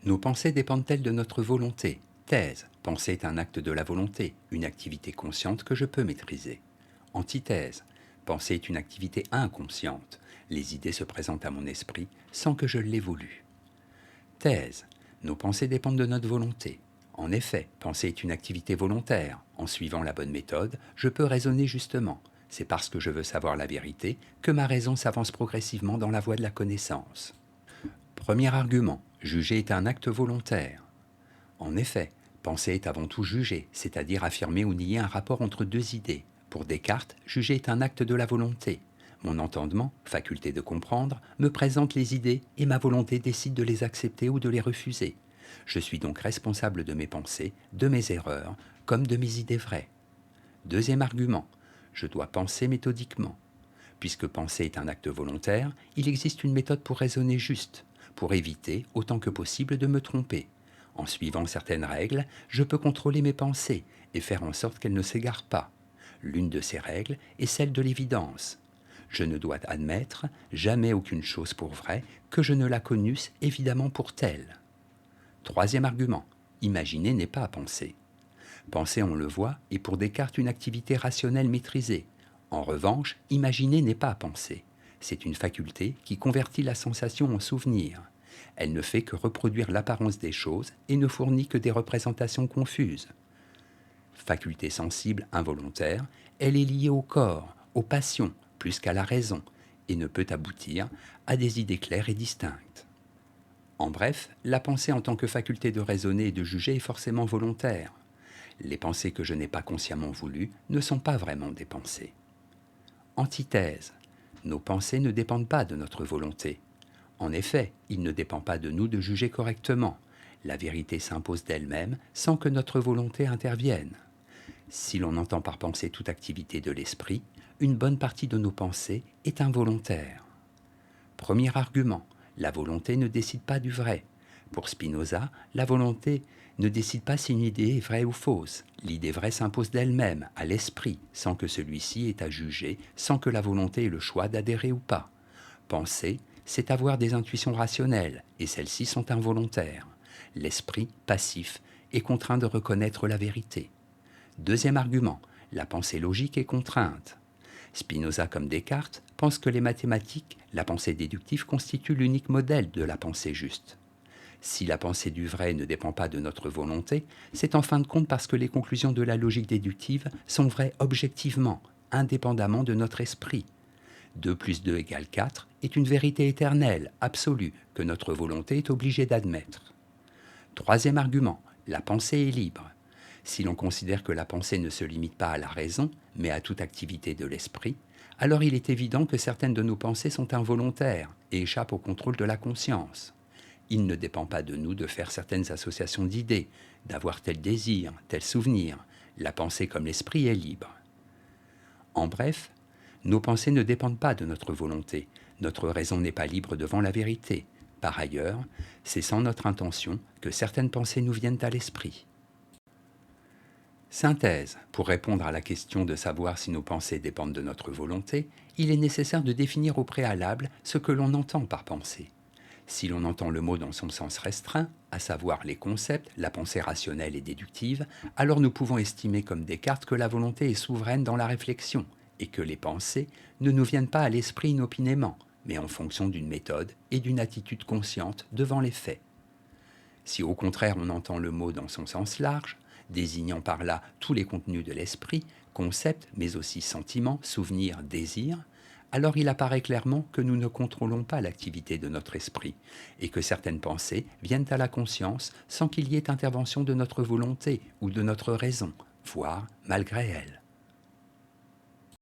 Nos pensées dépendent-elles de notre volonté? Thèse. Penser est un acte de la volonté, une activité consciente que je peux maîtriser. Antithèse. Penser est une activité inconsciente. Les idées se présentent à mon esprit sans que je l'ai voulu. Thèse. Nos pensées dépendent de notre volonté. En effet, penser est une activité volontaire. En suivant la bonne méthode, je peux raisonner justement. C'est parce que je veux savoir la vérité que ma raison s'avance progressivement dans la voie de la connaissance. Premier argument. Juger est un acte volontaire. En effet, penser est avant tout juger, c'est-à-dire affirmer ou nier un rapport entre deux idées. Pour Descartes, juger est un acte de la volonté. Mon entendement, faculté de comprendre, me présente les idées et ma volonté décide de les accepter ou de les refuser. Je suis donc responsable de mes pensées, de mes erreurs, comme de mes idées vraies. Deuxième argument, je dois penser méthodiquement. Puisque penser est un acte volontaire, il existe une méthode pour raisonner juste, pour éviter, autant que possible, de me tromper. En suivant certaines règles, je peux contrôler mes pensées et faire en sorte qu'elles ne s'égarent pas. L'une de ces règles est celle de l'évidence. Je ne dois admettre jamais aucune chose pour vraie que je ne la connusse évidemment pour telle. Troisième argument, imaginer n'est pas penser. Penser, on le voit, est pour Descartes une activité rationnelle maîtrisée. En revanche, imaginer n'est pas penser. C'est une faculté qui convertit la sensation en souvenir. Elle ne fait que reproduire l'apparence des choses et ne fournit que des représentations confuses. Faculté sensible involontaire, elle est liée au corps, aux passions, plus qu'à la raison, et ne peut aboutir à des idées claires et distinctes. En bref, la pensée en tant que faculté de raisonner et de juger est forcément volontaire. Les pensées que je n'ai pas consciemment voulues ne sont pas vraiment des pensées. Antithèse. Nos pensées ne dépendent pas de notre volonté. En effet, il ne dépend pas de nous de juger correctement. La vérité s'impose d'elle-même sans que notre volonté intervienne. Si l'on entend par pensée toute activité de l'esprit, une bonne partie de nos pensées est involontaire. Premier argument, la volonté ne décide pas du vrai. Pour Spinoza, la volonté ne décide pas si une idée est vraie ou fausse. L'idée vraie s'impose d'elle-même, à l'esprit, sans que celui-ci ait à juger, sans que la volonté ait le choix d'adhérer ou pas. Penser, c'est avoir des intuitions rationnelles, et celles-ci sont involontaires. L'esprit, passif, est contraint de reconnaître la vérité. Deuxième argument, la pensée logique est contrainte. Spinoza comme Descartes pense que les mathématiques, la pensée déductive constitue l'unique modèle de la pensée juste. Si la pensée du vrai ne dépend pas de notre volonté, c'est en fin de compte parce que les conclusions de la logique déductive sont vraies objectivement, indépendamment de notre esprit. 2 plus 2 égale 4 est une vérité éternelle, absolue, que notre volonté est obligée d'admettre. Troisième argument, la pensée est libre. Si l'on considère que la pensée ne se limite pas à la raison, mais à toute activité de l'esprit, alors il est évident que certaines de nos pensées sont involontaires et échappent au contrôle de la conscience. Il ne dépend pas de nous de faire certaines associations d'idées, d'avoir tel désir, tel souvenir. La pensée comme l'esprit est libre. En bref, nos pensées ne dépendent pas de notre volonté. Notre raison n'est pas libre devant la vérité. Par ailleurs, c'est sans notre intention que certaines pensées nous viennent à l'esprit. Synthèse. Pour répondre à la question de savoir si nos pensées dépendent de notre volonté, il est nécessaire de définir au préalable ce que l'on entend par pensée. Si l'on entend le mot dans son sens restreint, à savoir les concepts, la pensée rationnelle et déductive, alors nous pouvons estimer comme Descartes que la volonté est souveraine dans la réflexion et que les pensées ne nous viennent pas à l'esprit inopinément, mais en fonction d'une méthode et d'une attitude consciente devant les faits. Si au contraire on entend le mot dans son sens large, désignant par là tous les contenus de l'esprit, concepts mais aussi sentiments, souvenirs, désirs, alors il apparaît clairement que nous ne contrôlons pas l'activité de notre esprit et que certaines pensées viennent à la conscience sans qu'il y ait intervention de notre volonté ou de notre raison, voire malgré elle.